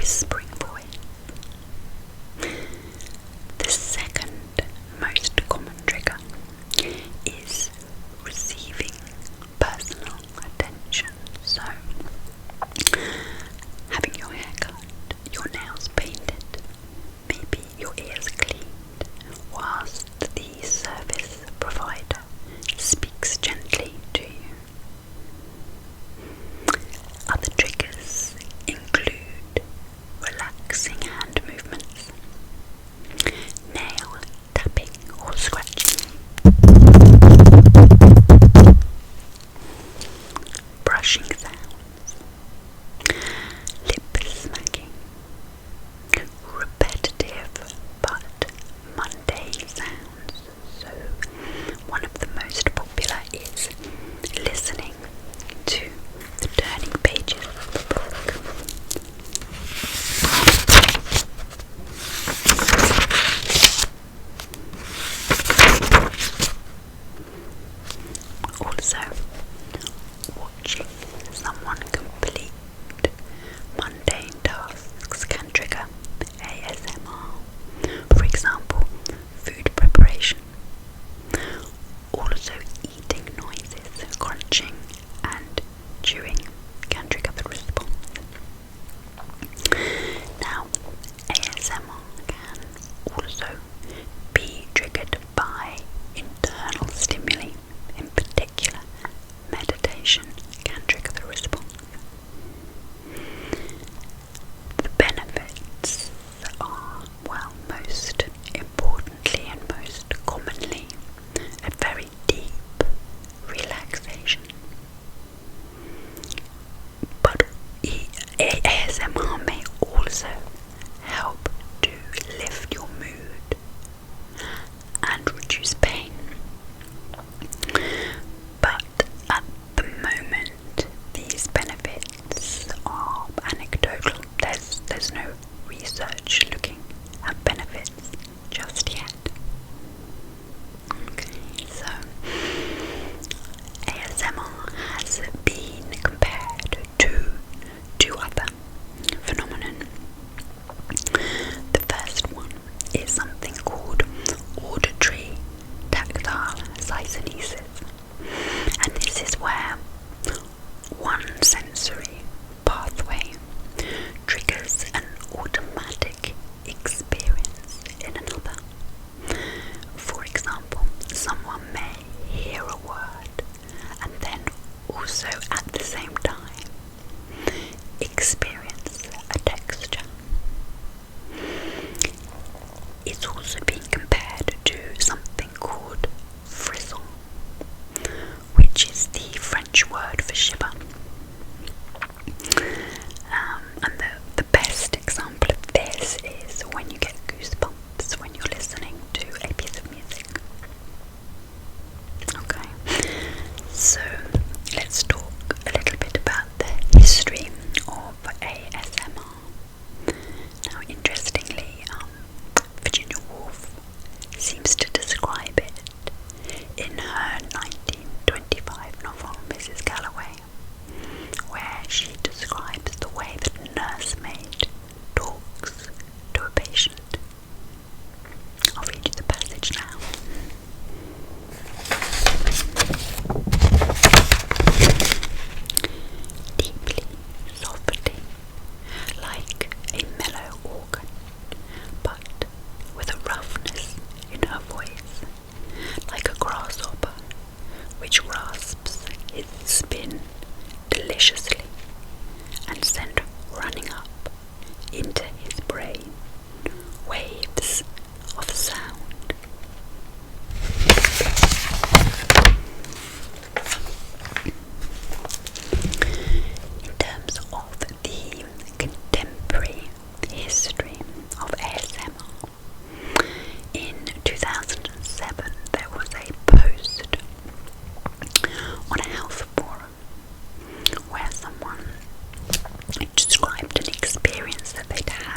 whispering voice. The second most common trigger is receiving personal attention. So, having your hair cut, your nails painted, maybe your ears cleaned, whilst the service provider speaks gently to you. Other triggers include relaxing hand movements, nail tapping or scratching, brushing sounds, lip smacking, repetitive but mundane sounds. So one of the most popular is listening to the turning pages of the book. Also, watching someone complete mundane tasks can trigger ASMR. For example, food preparation. Also, eating noises, crunching and chewing can trigger the response. Now, ASMR can also be triggered by internal stimuli. In particular, meditation can trigger the response. The benefits are, well, most importantly and most commonly, a very deep relaxation. But ASMR may also help to lift your mood and reduce pain. But at the moment, these benefits are anecdotal. There's no research looking at benefits just yet. Okay, so ASMR has been compared to two other phenomena. The first one is something called auditory tactile synesthesia, and this is where one sensory pathway triggers an automatic experience in another. For example, someone may hear a word and then also at the same time experience a texture. It's also been compared to something called frisson, which is the French word for shiver. And the best example of this is when you get goosebumps when you're listening to a piece of music. Okay, so let's talk a little bit about the history of ASMR. Now, interestingly, Virginia Woolf seems to describe it in her 1925 novel, Mrs. Galloway, where she describes the way that a nursemaid talks to a patient. I'll read you the passage now. Deeply, softly, like a mellow organ, but with a roughness in her voice, like a grasshopper which rasps its spin deliciously and sent running up into his brain waves of sound. In terms of the contemporary history of ASMR, in 2007 there was a post on a health forum where someone described an experience that they'd had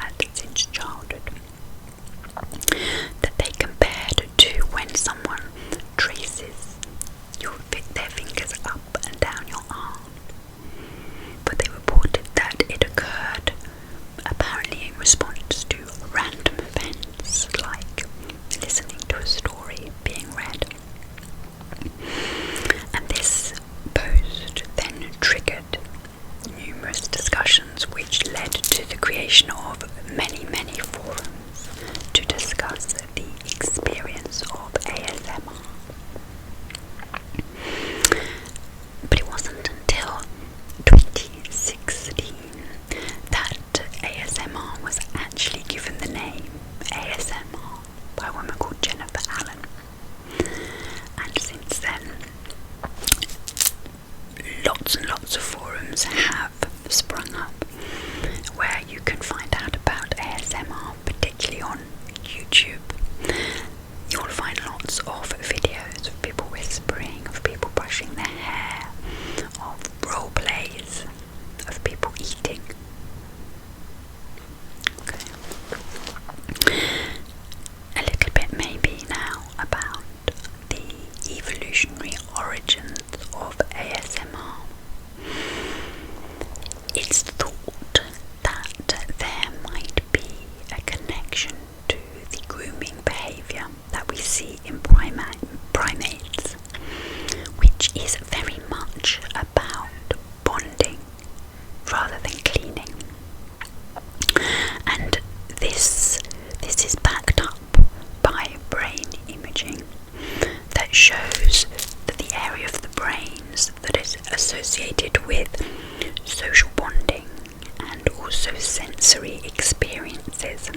sensory experiences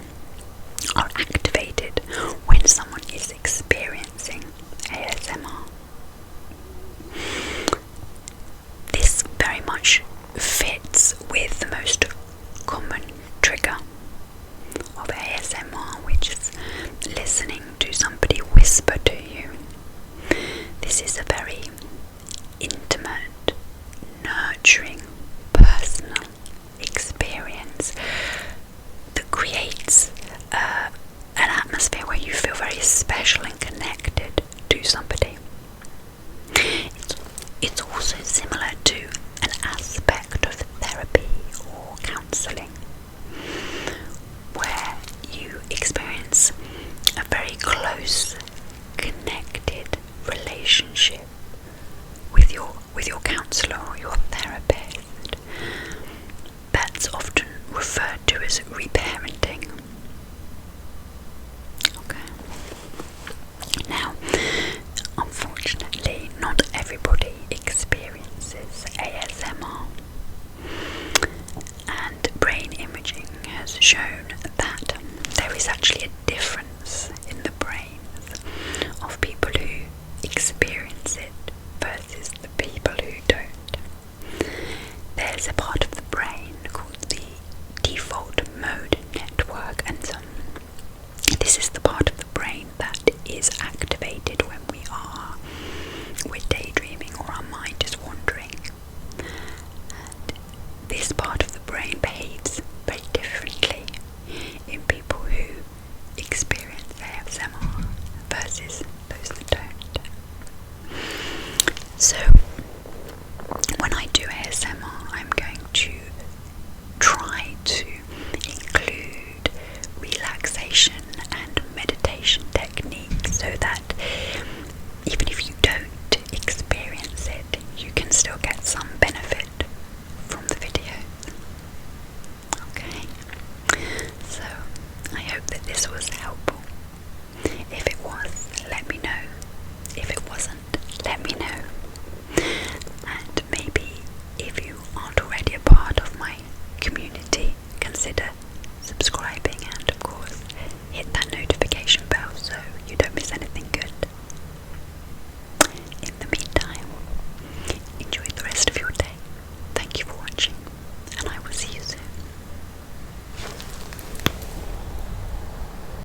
are activated when someone is experiencing ASMR. This very much fits with the most common trigger of ASMR, which is listening to somebody whisper to you. This is a very intimate, nurturing, personal experience that creates an atmosphere where you feel very special and connected to somebody. It's also similar to an aspect of therapy or counselling, where you experience a very close, connected relationship with your counsellor or your therapist. That's often referred to as reparenting. Okay. Now, unfortunately, not everybody experiences ASMR, and brain imaging has shown that there is actually a